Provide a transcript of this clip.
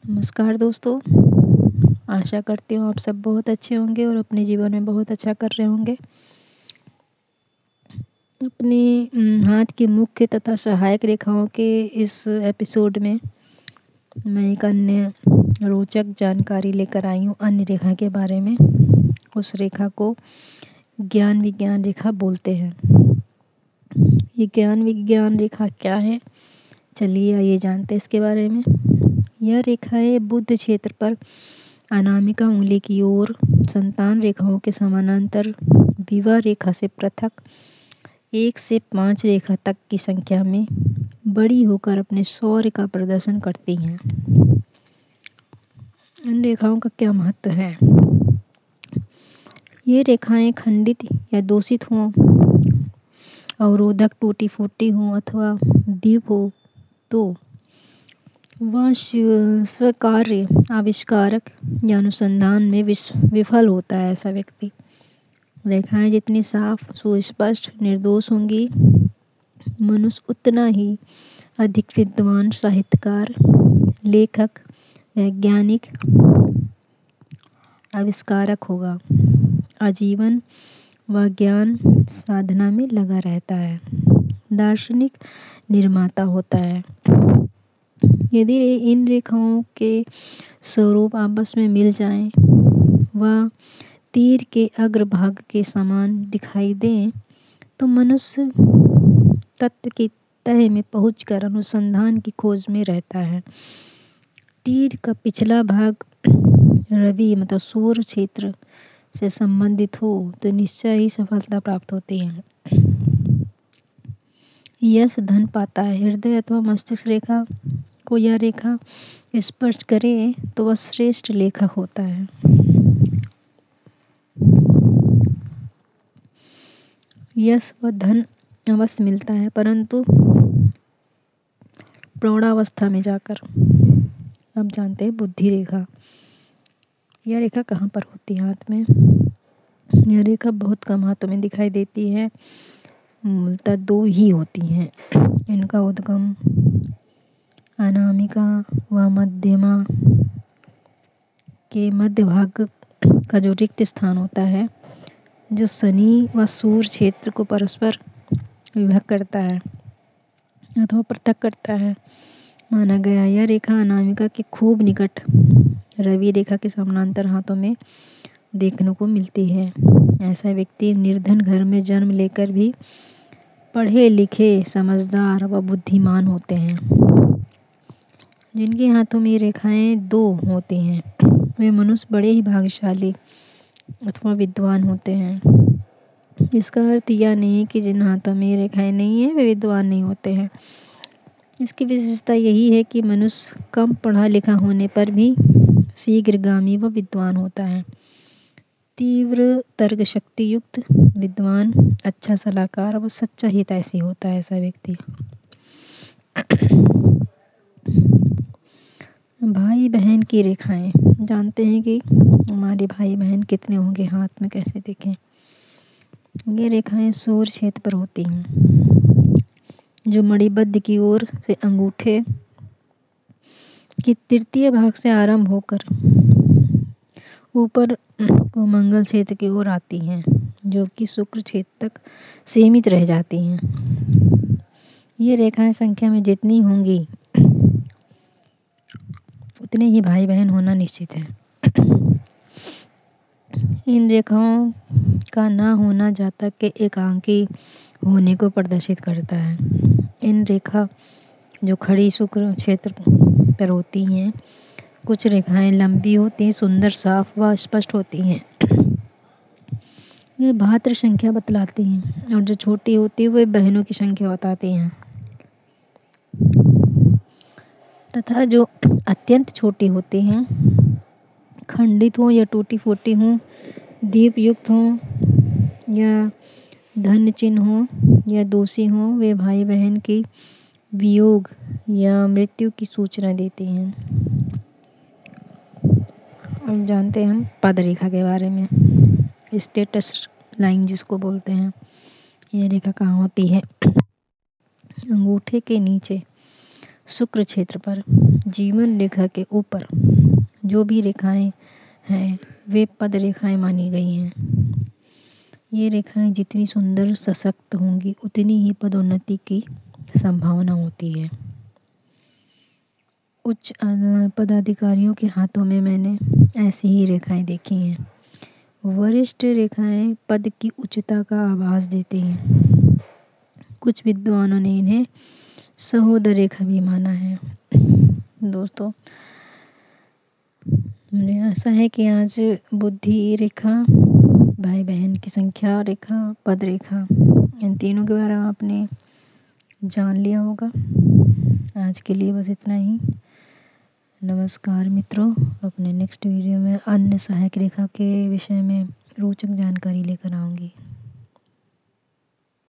नमस्कार दोस्तों। आशा करती हूँ आप सब बहुत अच्छे होंगे और अपने जीवन में बहुत अच्छा कर रहे होंगे। अपने हाथ की मुख्य तथा सहायक रेखाओं के इस एपिसोड में मैं एक अन्य रोचक जानकारी लेकर आई हूँ अन्य रेखा के बारे में। उस रेखा को ज्ञान विज्ञान रेखा बोलते हैं। ये ज्ञान विज्ञान रेखा क्या है, चलिए आइए जानते हैं इसके बारे में। यह रेखाएं बुध क्षेत्र पर अनामिका उंगली की ओर संतान रेखाओं के समानांतर विवाह रेखा से पृथक 1 से 5 रेखा तक की संख्या में बड़ी होकर अपने शौर्य का प्रदर्शन करती हैं। इन रेखाओं का क्या महत्व है? ये रेखाएं खंडित या दोषित हों, अवरोधक टूटी फूटी हों अथवा द्वीप हो तो वह स्वीकार्य आविष्कारक या अनुसंधान में विफल होता है ऐसा व्यक्ति। रेखाएं जितनी साफ सुस्पष्ट निर्दोष होंगी, मनुष्य उतना ही अधिक विद्वान साहित्यकार, लेखक, वैज्ञानिक, आविष्कारक होगा। आजीवन वह ज्ञान साधना में लगा रहता है, दार्शनिक निर्माता होता है। यदि इन रेखाओं के स्वरूप आपस में मिल जाएं, वह तीर के अग्रभाग के समान दिखाई दें, तो मनुष्य तत्व की तह में पहुंचकर अनुसंधान की खोज में रहता है। तीर का पिछला भाग रवि मतलब सूर्य क्षेत्र से संबंधित हो तो निश्चय ही सफलता प्राप्त होती है। यश धन पाता है। हृदय अथवा मस्तिष्क रेखा को यह रेखा स्पर्श करे तो वह श्रेष्ठ लेखक होता है। यश व धन अवश्य मिलता है, परंतु प्रौढ़ावस्था में जाकर। अब जानते हैं बुद्धि रेखा। यह रेखा कहाँ पर होती है? हाथ में। यह रेखा बहुत कम हाथों में दिखाई देती है, मूलतः 2 ही होती हैं। इनका उद्गम अनामिका व मध्यमा के मध्य भाग का जो रिक्त स्थान होता है, जो शनि व सूर्य क्षेत्र को परस्पर विभक्त करता है अथवा पृथक करता है, माना गया। यह रेखा अनामिका के खूब निकट रवि रेखा के समानांतर हाथों में देखने को मिलती है। ऐसा व्यक्ति निर्धन घर में जन्म लेकर भी पढ़े लिखे, समझदार व बुद्धिमान होते हैं। जिनके हाथों में ये रेखाएं 2 होती हैं, वे मनुष्य बड़े ही भाग्यशाली अथवा विद्वान होते हैं। इसका अर्थ यह नहीं है कि जिन हाथों में ये रेखाएं नहीं है वे विद्वान नहीं होते हैं। इसकी विशेषता यही है कि मनुष्य कम पढ़ा लिखा होने पर भी शीघ्रगामी व विद्वान होता है। तीव्र तर्क शक्ति युक्त विद्वान, अच्छा सलाहकार व सच्चा हितैषी होता है ऐसा व्यक्ति। भाई बहन की रेखाएं। जानते हैं कि हमारे भाई बहन कितने होंगे, हाथ में कैसे देखें। ये रेखाएं सूर्य क्षेत्र पर होती हैं, जो मणिबद्ध की ओर से अंगूठे की तृतीय भाग से आरंभ होकर ऊपर को मंगल क्षेत्र की ओर आती हैं, जो कि शुक्र क्षेत्र तक सीमित रह जाती हैं। ये रेखाएं संख्या में जितनी होंगी उतने ही भाई बहन होना निश्चित है। इन रेखाओं का ना होना जातक के एकांकी होने को प्रदर्शित करता है। इन रेखा जो खड़ी शुक्र क्षेत्र पर होती हैं, कुछ रेखाएं लंबी होती हैं, सुंदर, साफ व स्पष्ट होती हैं। वे भात्र संख्या बतलाती हैं, और जो छोटी होती है वे बहनों की संख्या बताती हैं। तथा जो अत्यंत छोटी होती हैं, खंडित हो या टूटी फूटी हो, दीप युक्त हो या धन चिन्ह हो या दोषी हो, वे भाई बहन की वियोग या मृत्यु की सूचना देती हैं। अब जानते हैं हम पद रेखा के बारे में। स्टेटस लाइन जिसको बोलते हैं। ये रेखा कहाँ होती है? अंगूठे के नीचे शुक्र क्षेत्र पर जीवन रेखा के ऊपर जो भी रेखाएं हैं वे पद रेखाएं मानी गई हैं। ये रेखाएं जितनी सुंदर सशक्त होंगी उतनी ही पदोन्नति की संभावना होती है। उच्च पदाधिकारियों के हाथों में मैंने ऐसी ही रेखाएं देखी हैं। वरिष्ठ रेखाएं पद की उच्चता का आभास देती हैं। कुछ विद्वानों ने इन्हें सहोदर रेखा भी माना है। दोस्तों, मुझे आशा है कि आज बुद्धि रेखा, भाई बहन की संख्या रेखा, पद रेखा, इन तीनों के बारे में आपने जान लिया होगा। आज के लिए बस इतना ही। नमस्कार मित्रों, अपने नेक्स्ट वीडियो में अन्य सहायक रेखा के विषय में रोचक जानकारी लेकर आऊँगी।